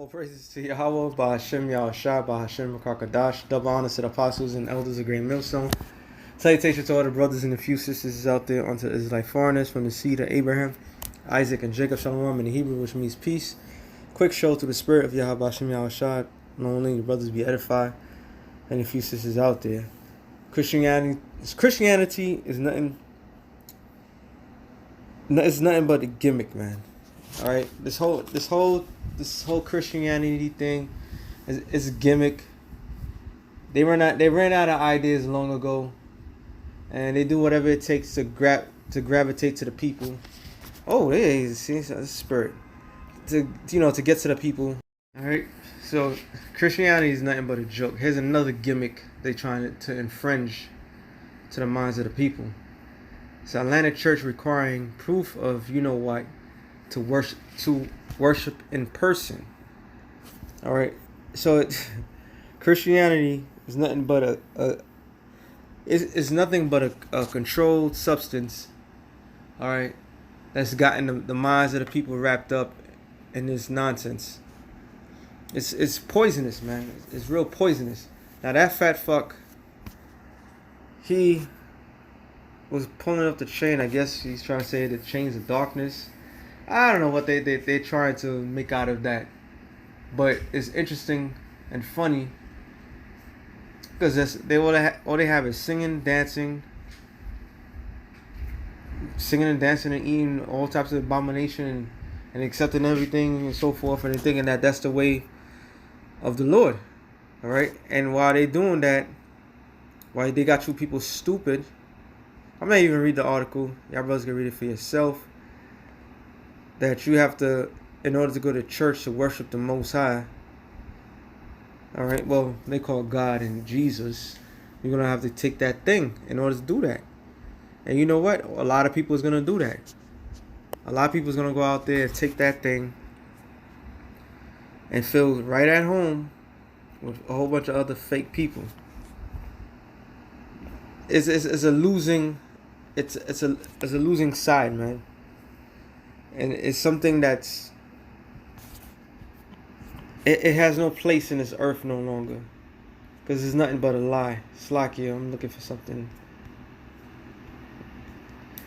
praises to Yahweh, Bahashem Yahushua, Bahashem Kakadash, double honors to the apostles and elders of Great Millstone. Salutations to all the brothers and a few sisters out there unto Israelite foreigners from the seed of Abraham, Isaac, and Jacob. Shalom in the Hebrew, which means peace. Quick show to the spirit of Yahweh, Bahashem Yahushua. Not only the brothers be edified, and a few sisters out there. Christianity is nothing. It's nothing but a gimmick, man. All right, this whole Christianity thing is a gimmick. They ran out of ideas long ago, and they do whatever it takes to gravitate to the people. Oh, yeah, see, it's a spirit to get to the people. All right, so Christianity is nothing but a joke. Here's another gimmick they trying to infringe to the minds of the people. It's Atlanta church requiring proof of what to worship in person. All right, so Christianity is nothing but it's nothing but a controlled substance. All right, that's gotten the minds of the people wrapped up in this nonsense. It's poisonous, man. It's real poisonous. Now that fat fuck, he was pulling up the chain. I guess he's trying to say the chains of darkness. I don't know what they're trying to make out of that, but it's interesting and funny because all they have is singing, dancing, and eating all types of abomination and accepting everything and so forth, and they're thinking that that's the way of the Lord. All right, and while they doing that, while they got you people stupid, I'm not even read the article. Y'all brothers can read it for yourself. That you have to, in order to go to church to worship the Most High. All right, well, they call God and Jesus. You're going to have to take that thing in order to do that. And you know what? A lot of people is going to do that. A lot of people is going to go out there and take that thing and feel right at home with a whole bunch of other fake people. It's a losing, it's a losing side, man. And it's something that's it has no place in this earth no longer, because it's nothing but a lie. Slakia, I'm looking for something.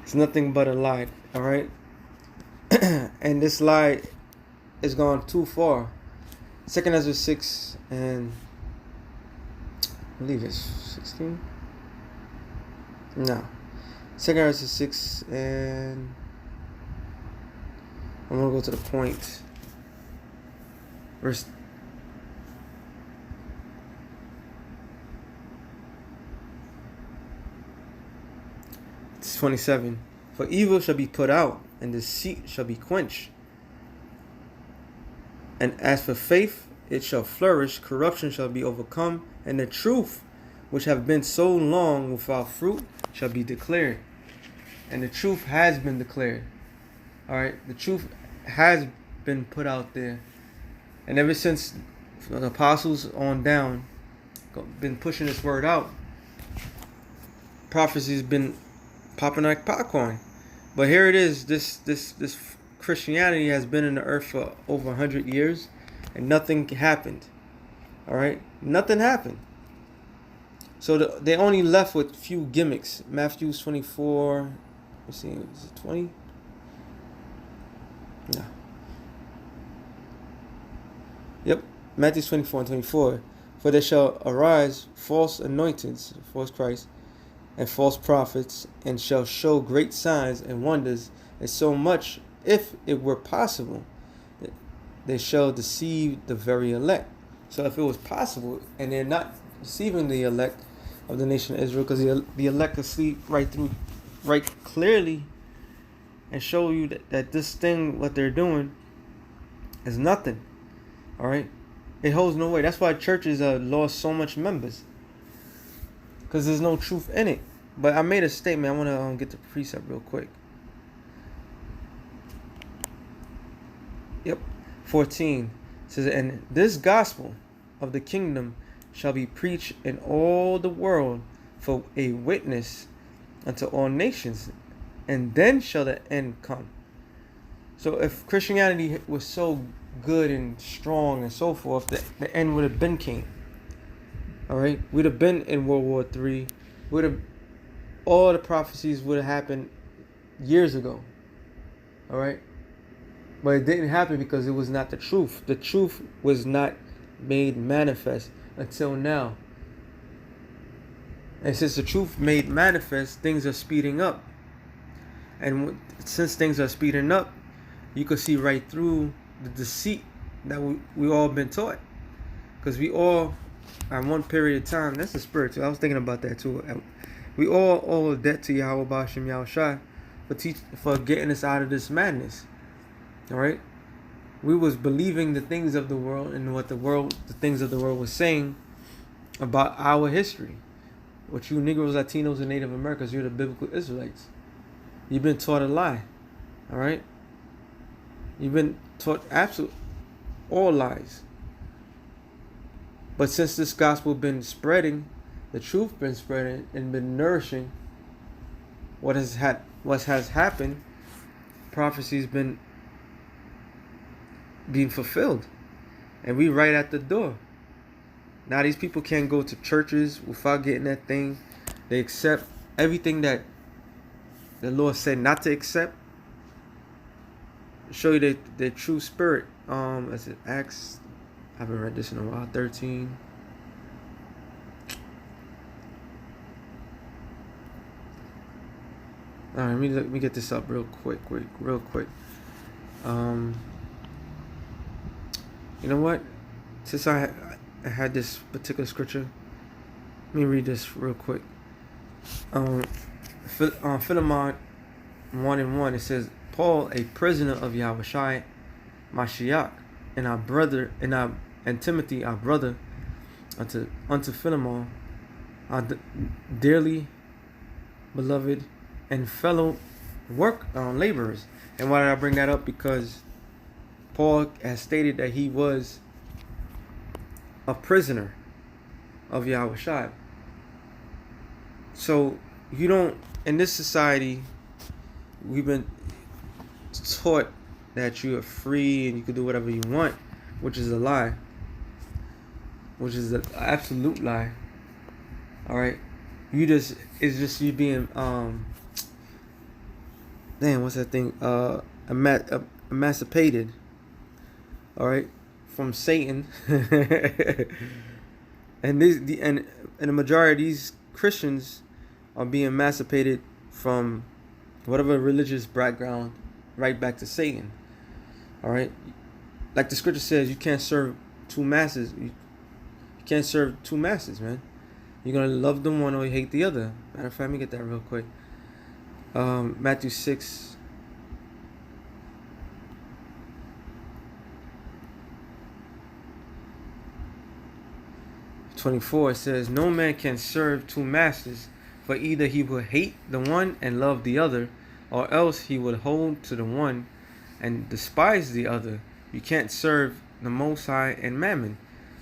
It's nothing but a lie. All right, and this lie is gone too far. 2 Ezra 6 and I believe it's 16. No, 2 Ezra 6 and I'm going to go to the point. Verse 27. For evil shall be put out, and deceit shall be quenched. And as for faith, it shall flourish, corruption shall be overcome, and the truth, which have been so long without fruit, shall be declared. And the truth has been declared. All right, the truth has been put out there, and ever since the apostles on down, been pushing this word out. Prophecy's been popping like popcorn, but here it is. This Christianity has been in the earth for over 100 years, and nothing happened. All right, nothing happened. So they only left with few gimmicks. Matthew 24. Let's see, is it 20? No. Yep. Matthew 24 and 24. For there shall arise false anointings, false Christ, and false prophets, and shall show great signs and wonders, and so much, if it were possible, they shall deceive the very elect. So if it was possible, and they're not deceiving the elect of the nation of Israel, because the elect can see right clearly and show you that this thing, what they're doing, is nothing. All right, it holds no weight. That's why churches lost so much members, because there's no truth in it. But I made a statement. I want to get the precept real quick. Yep, 14 says, and this gospel of the kingdom shall be preached in all the world for a witness unto all nations, and then shall the end come. So if Christianity was so good and strong and so forth, the end would have been came. All right, we'd have been in World War III. Would have all the prophecies would have happened years ago. All right, but it didn't happen because it was not the truth. The truth was not made manifest until now. And since the truth made manifest, things are speeding up. And since things are speeding up, you can see right through the deceit that we all been taught. Because we all, at one period of time, that's the spirit too. I was thinking about that too. We all owe a debt to Yahweh Bashim Yahushai for getting us out of this madness. All right? We was believing the things of the world and what the things of the world was saying about our history. What you Negroes, Latinos, and Native Americans, you're the biblical Israelites. You've been taught a lie. All right? You've been taught all lies. But since this gospel been spreading, the truth been spreading and been nourishing, what has happened, prophecy's been being fulfilled. And we right at the door. Now these people can't go to churches without getting that thing. They accept everything that the Lord said not to accept. Show you their true spirit. Is it Acts? I haven't read this in a while. 13. All right, let me get this up real quick. You know what? Since I had this particular scripture, let me read this real quick. Philemon 1:1, it says, Paul, a prisoner of Yahushai Mashiach, and our brother, and Timothy, our brother, unto Philemon, our dearly beloved and fellow laborers. And why did I bring that up? Because Paul has stated that he was a prisoner of Yahushua. So you don't, in this society, we've been taught that you are free and you can do whatever you want, which is a lie, which is an absolute lie. All right, it's just you being what's that thing? Emancipated. All right, from Satan. And the majority of these Christians are being emancipated from whatever religious background, right back to Satan. All right, like the scripture says, you can't serve two masters. You can't serve two masters, man. You're gonna love the one or hate the other. Matter of fact, let me get that real quick. Matthew 6. It says, no man can serve two masters, for either he will hate the one and love the other, or else he will hold to the one and despise the other. You can't serve the Most High and Mammon.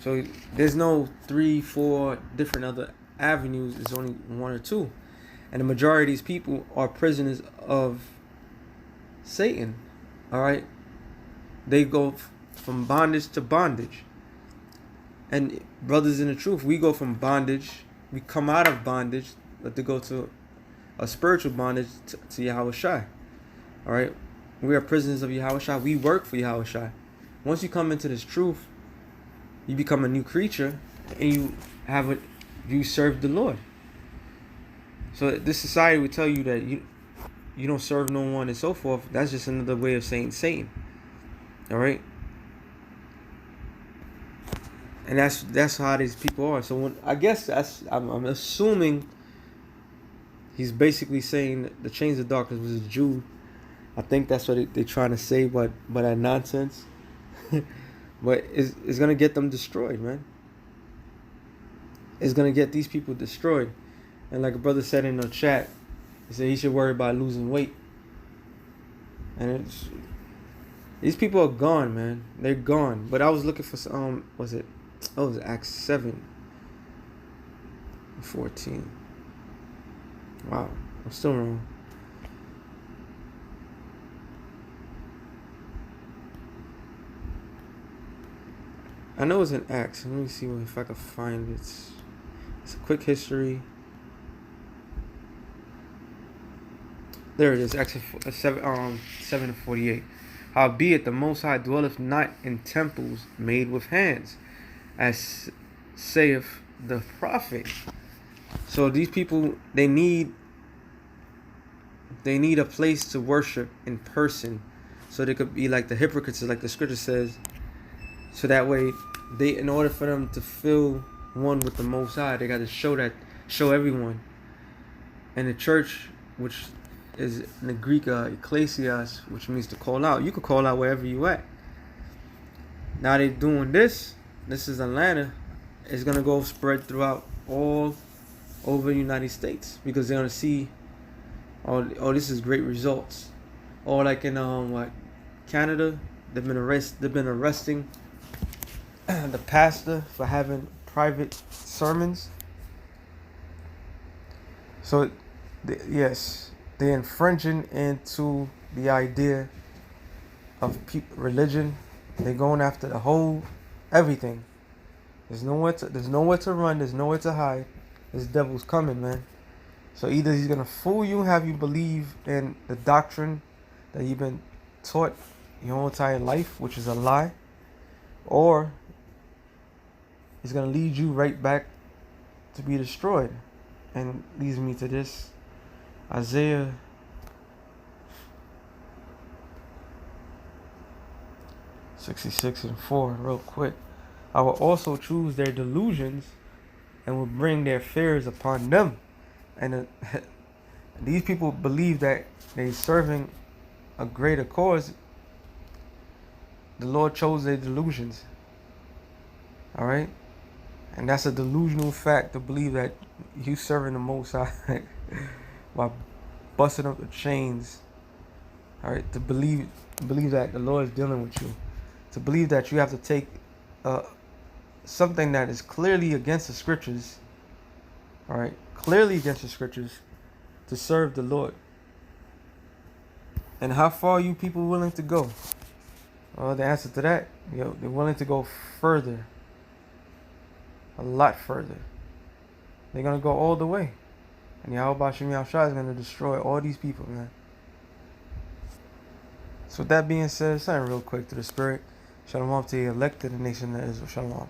So there's no 3-4 different other avenues. There's only one or two. And the majority of these people are prisoners of Satan. All right? They go from bondage to bondage. And brothers in the truth, we go from bondage, we come out of bondage, but to go to a spiritual bondage to Yahushua. All right? We are prisoners of Yahushua. We work for Yahushua. Once you come into this truth, you become a new creature, and you serve the Lord. So this society would tell you that you don't serve no one and so forth. That's just another way of saying Satan. All right? And that's how these people are. So I'm assuming he's basically saying the chains of darkness was a Jew. I think that's what they're trying to say, but that nonsense. But it's gonna get them destroyed, man. It's gonna get these people destroyed. And like a brother said in the chat, he said he should worry about losing weight. And these people are gone, man. They're gone. But I was looking for was it? Oh, it was Acts 7:14. Wow, I'm still wrong. I know it's an Acts. Let me see if I can find it. It's a quick history. There it is. Acts 7:48. Howbeit the Most High dwelleth not in temples made with hands, as saith the prophet. So these people, they need a place to worship in person, so they could be like the hypocrites, like the scripture says. So that way, in order for them to feel one with the Most High, they got to show everyone. And the church, which is in the Greek ecclesias, which means to call out. You could call out wherever you at. Now they're doing this. This is Atlanta. It's gonna go spread throughout all over the United States, because they're gonna see, oh, this is great results. Or like in Canada, they've been arresting the pastor for having private sermons. So yes, they're infringing into the idea of religion. They're going after the whole everything. There's nowhere to run. There's nowhere to hide. This devil's coming, man. So either he's gonna fool you, have you believe in the doctrine that you've been taught your whole entire life, which is a lie, or he's gonna lead you right back to be destroyed. And leads me to this Isaiah 66:4, real quick. I will also choose their delusions and will bring their fears upon them. And these people believe that they're serving a greater cause. The Lord chose their delusions. Alright? And that's a delusional fact, to believe that you serving the Most High while busting up the chains. Alright? To believe that the Lord is dealing with you. To believe that you have to take something that is clearly against the scriptures. Alright? Clearly against the scriptures, to serve the Lord. And how far are you people willing to go? Well, the answer to that, they're willing to go further. A lot further. They're going to go all the way. And Yahweh Shem Yahushua is going to destroy all these people, man. So with that being said, something real quick to the spirit. Shalom to the elect of the nation of Israel. Shalom.